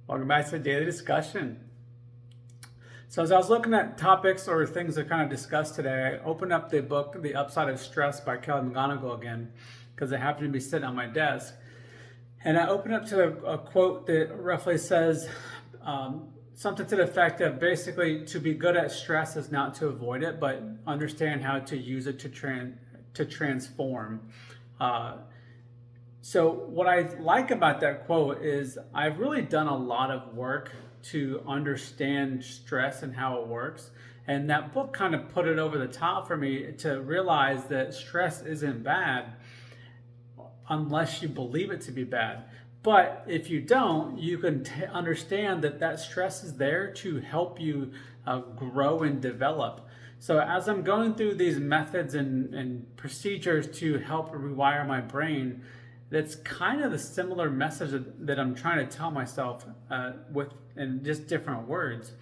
Welcome back to the daily discussion. So, as I was looking at topics or things to kind of discuss today, I opened up the book, The Upside of Stress by Kelly McGonigal again, because it happened to be sitting on my desk. And I opened up to a quote that roughly says something to the effect of basically to be good at stress is not to avoid it, but understand how to use it to transform. So what I like about that quote is I've really done a lot of work to understand stress and how it works. And that book kind of put it over the top for me to realize that stress isn't bad unless you believe it to be bad. But if you don't, you can understand that that stress is there to help you grow and develop. So as I'm going through these methods and procedures to help rewire my brain, that's kind of the similar message that I'm trying to tell myself with in just different words.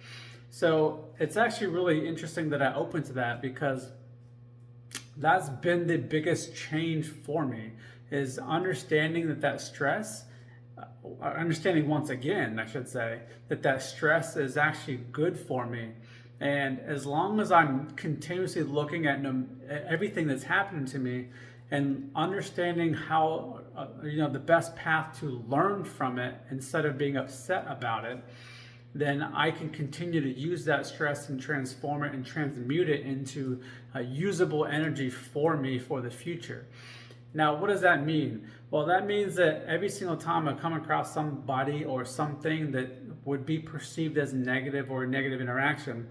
So it's actually really interesting that I opened to that because that's been the biggest change for me is understanding that stress, understanding once again, I should say, that stress is actually good for me. And as long as I'm continuously looking at everything that's happening to me and understanding how, the best path to learn from it instead of being upset about it, then I can continue to use that stress and transform it and transmute it into a usable energy for me for the future. Now, what does that mean? Well, that means that every single time I come across somebody or something that would be perceived as negative or a negative interaction,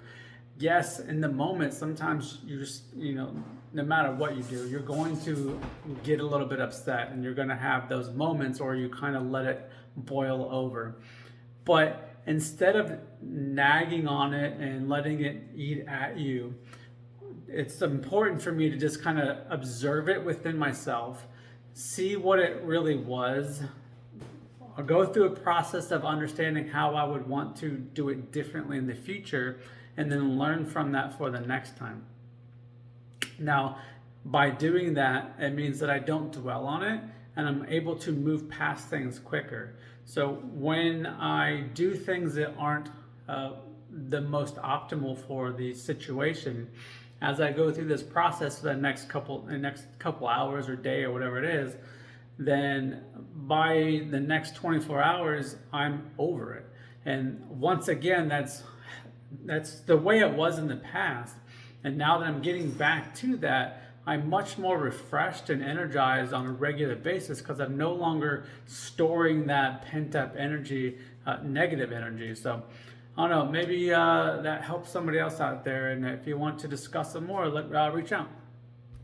yes, in the moment, sometimes you just, no matter what you do, you're going to get a little bit upset and you're going to have those moments or you kind of let it boil over. But instead of nagging on it and letting it eat at you, it's important for me to just kind of observe it within myself, see what it really was. I'll go through a process of understanding how I would want to do it differently in the future, and then learn from that for the next time. Now, by doing that, it means that I don't dwell on it and I'm able to move past things quicker. So when I do things that aren't the most optimal for the situation, as I go through this process for the next couple hours or day or whatever it is, then by the next 24 hours, I'm over it. And once again, that's the way it was in the past. And now that I'm getting back to that, I'm much more refreshed and energized on a regular basis because I'm no longer storing that pent up energy, negative energy. So I don't know, maybe that helps somebody else out there. And if you want to discuss some more, reach out.